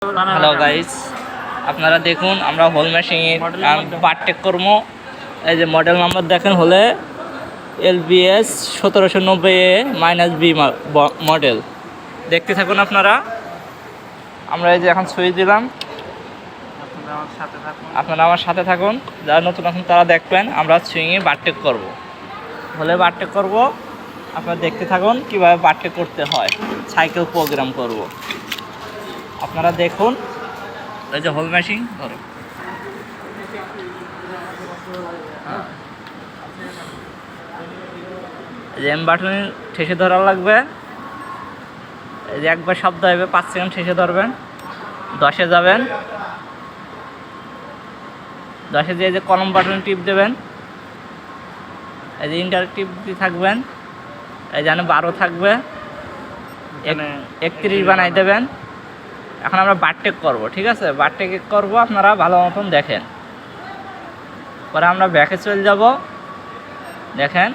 Hello guys, আপনারা দেখুন আমরা হোল মেশিনের পার্টেক কর্ম। এই যে মডেল নাম্বার দেখেন হলে LBS 1790A-B মডেল। দেখতে থাকুন আপনারা। আমরা এই যে এখন সুইচ দিলাম, আপনারা আমার সাথে থাকুন। যারা নতুন আছেন তারা দেখবেন আমরা সুইংয়ে বারটেক করব, হলে বারটেক করব। আপনারা দেখতে থাকুন কীভাবে বারটেক করতে হয়, সাইকেল প্রোগ্রাম করব। আপনারা দেখুন এই যে হোল মেশিন ধরো, এই যে এম বাটনে ঠেসে ধরা লাগবে। এই যে একবার শব্দ হবে 5 সেকেন্ড ঠেসে ধরবেন, 10-এ যাবেন, 10-এ যে কলম বাটনে টিপ দেবেন। এই যে ইন্টার টিপ দিয়ে থাকবেন, এই যেন 12 থাকবে, 31 বানাই দেবেন। এখন আমরা বারটেক করব, ঠিক আছে? বারটেক করব, আপনারা ভালো মতন দেখেন। পরে আমরা ব্যাকে চলে যাব। দেখেন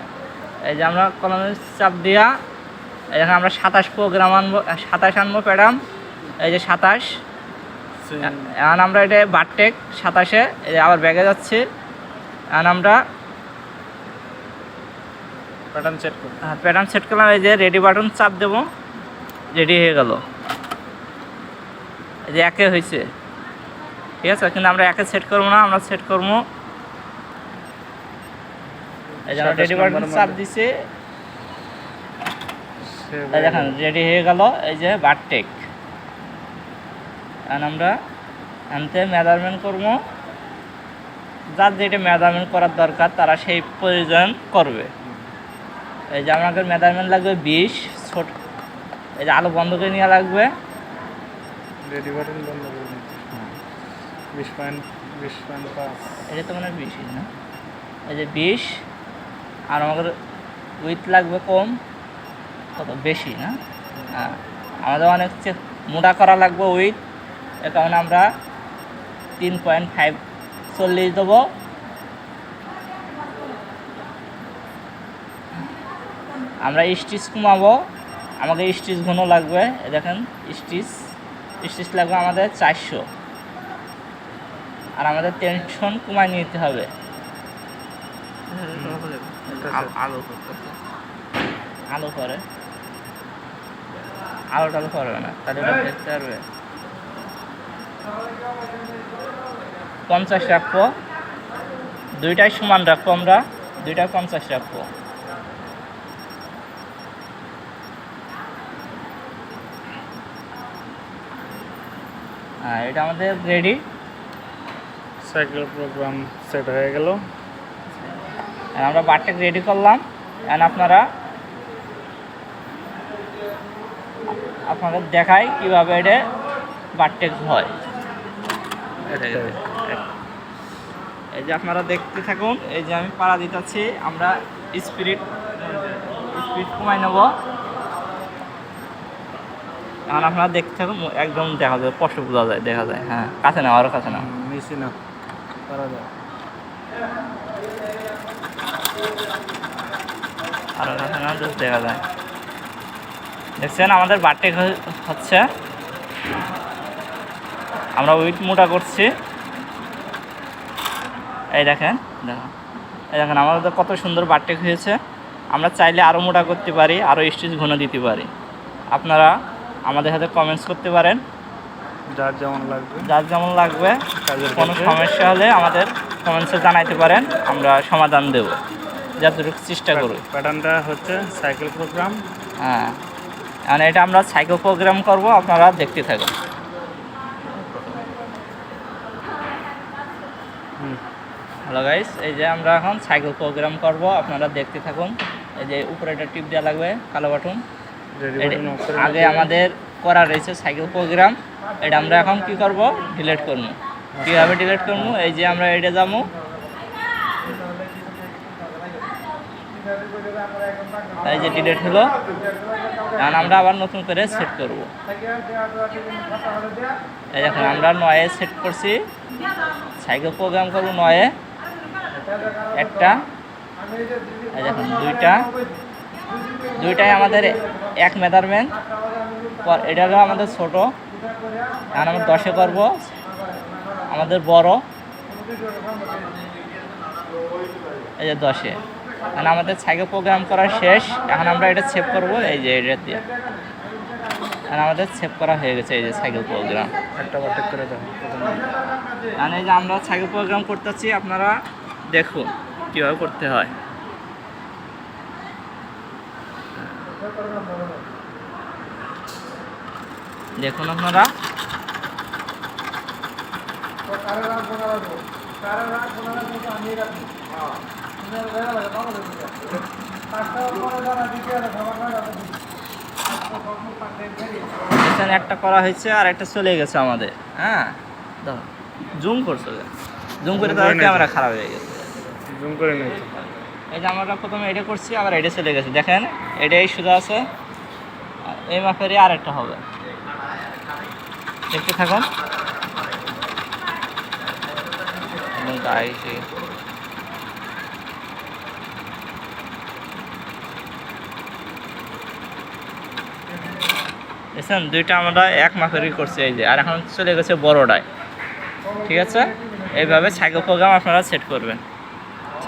এই যে আমরা কলমের চাপ দিয়া এখন আমরা 27 প্রোগ্রাম আনবো, 27 আনবো প্যাডাম। এই যে 27, এখন আমরা এটা বারটেক 27-এ এই যে আবার ব্যাগে যাচ্ছি। এখন আমরা প্যাটার্ন সেট করলাম। এই যে রেডি বাটন চাপ দেবো, রেডি হয়ে গেল। এই যে 1-এ হয়েছে, ঠিক আছে? কিন্তু আমরা 1-এ সেট করবো না, আমরা সেট করবো এই যে রেডি বাটন চাপ দিছি। দেখেন রেডি হয়ে গেল এই যে বারটেক। এখন আমরা আনতে মেজারমেন্ট করবো। যার যেটা মেজারমেন্ট করার দরকার তারা সেই প্রয়োজন করবে। এই যে আমাদের মেজারমেন্ট লাগবে 20 ছোট। এই যে আলো বন্ধ করে নেওয়া লাগবে, রেডি বাটন বন্ধ করে নিতে 20.5 এটা তো মানে 20 না। এই যে 20, আর আমাদের উইথ লাগবে কম, কত বেশি না। হ্যাঁ, আমাদের অনেক মোটা করা লাগবে উইথ। এর কারণে আমরা 3.5 দেবো। আমরা স্টিচ কমাবো, আমাদের স্টিচ ঘন লাগবে। দেখেন স্টিচ লাগবে আমাদের 400। আর আমাদের টেনশন কমায় নিতে হবে। আলো করে আলো টালো করবে না, তাহলে ওটা দেখতে পারবে। 50 রাখবো, দুইটাই সমান রাখবো। আমরা দুইটা 50 রাখবো। হ্যাঁ, এটা আমাদের রেডি। সাইকেল প্রোগ্রাম সেট হয়ে গেল। আমরা বারটেক রেডি করলাম। এখন আপনাদের দেখাই কিভাবে এটা বারটেক হয়। এই যে আপনারা দেখতে থাকুন। এই যে আমি পাড়া দিতেছি, আমরা স্পিড কমাই নেব। এখন আপনারা দেখতে থাকুন, একদম দেখা যায়, স্পষ্ট বোঝা যায়, দেখা যায়। হ্যাঁ, কাছে নাও, আরও কাছে নাও, নিচে না পারা যায়, আরও কাছে নাও, দেখা যায়। দেখছেন আমাদের বারটেক হচ্ছে। আমরা উইথ মোটা করছি। এই দেখেন আমাদের কত সুন্দর বারটেক হয়েছে। আমরা চাইলে আরও মোটা করতে পারি, আরও স্টিচ ঘন দিতে পারি। আপনারা আমাদের সাথে কমেন্টস করতে পারেন, যার যেমন লাগবে। কোনো সমস্যা হলে আমাদের কমেন্টসে জানাইতে পারেন, আমরা সমাধান দেব যতটুকু চেষ্টা করব। প্যাটার্নটা হচ্ছে সাইকেল প্রোগ্রাম। হ্যাঁ, মানে এটা আমরা সাইকেল প্রোগ্রাম করব, আপনারা দেখতে থাকুন। হ্যালো গাইস, এই যে আমরা এখন সাইকেল প্রোগ্রাম করব, আপনারা দেখতে থাকুন। এই যে উপরে একটা টিপ দেওয়া লাগবে, কালো বাটন। আগে আমাদের করা রয়েছে সাইকেল প্রোগ্রাম, এটা আমরা এখন কি করব, ডিলিট করব। কীভাবে ডিলিট করব? এই যে আমরা এটা যাবো, এই যে ডিলিট হলো। এখন আমরা আবার নতুন করে সেট করব। এই দেখুন আমরা 9-এ সেট করছি, সাইকেল প্রোগ্রাম করব 9-এ। একটা, এই দেখুন দুইটাই আমাদের এক মেজারমেন্ট। এটা হলো আমাদের ছোট, এখন আমরা 10-এ করব, আমাদের বড় এই যে 10-এ। এখন আমাদের সাইকেল প্রোগ্রাম করা শেষ। এখন আমরা এটা সেভ করব এই যে এটা দিয়ে। এখন আমাদের সেভ করা হয়ে গেছে এই যে সাইকেল প্রোগ্রাম। একটা বাটেক করে দাও প্রথমে। এখন এই যে আমরা সাইকেল প্রোগ্রাম করতেছি, আপনারা দেখুন কীভাবে করতে হয়। দেখুন আপনারা এখানে একটা করা হয়েছে আর একটা চলে গেছে আমাদের। হ্যাঁ, জুম করছো, জুম করে তার ক্যামেরা খারাপ হয়ে গেছে। জুম করে নিই। এই যে আমরা প্রথমে এটা করছি, আবার এটা চলে গেছে। দেখেন এটাই শুধু আছে, এই মাপেরই আর একটা হবে। দেখতে থাকুন। দেখছেন দুইটা আমরা এক মাপেরই করছি এই যে, আর এখন চলে গেছে বড়টায়। ঠিক আছে, এইভাবে সাইকেল প্রোগ্রাম আপনারা সেট করবেন।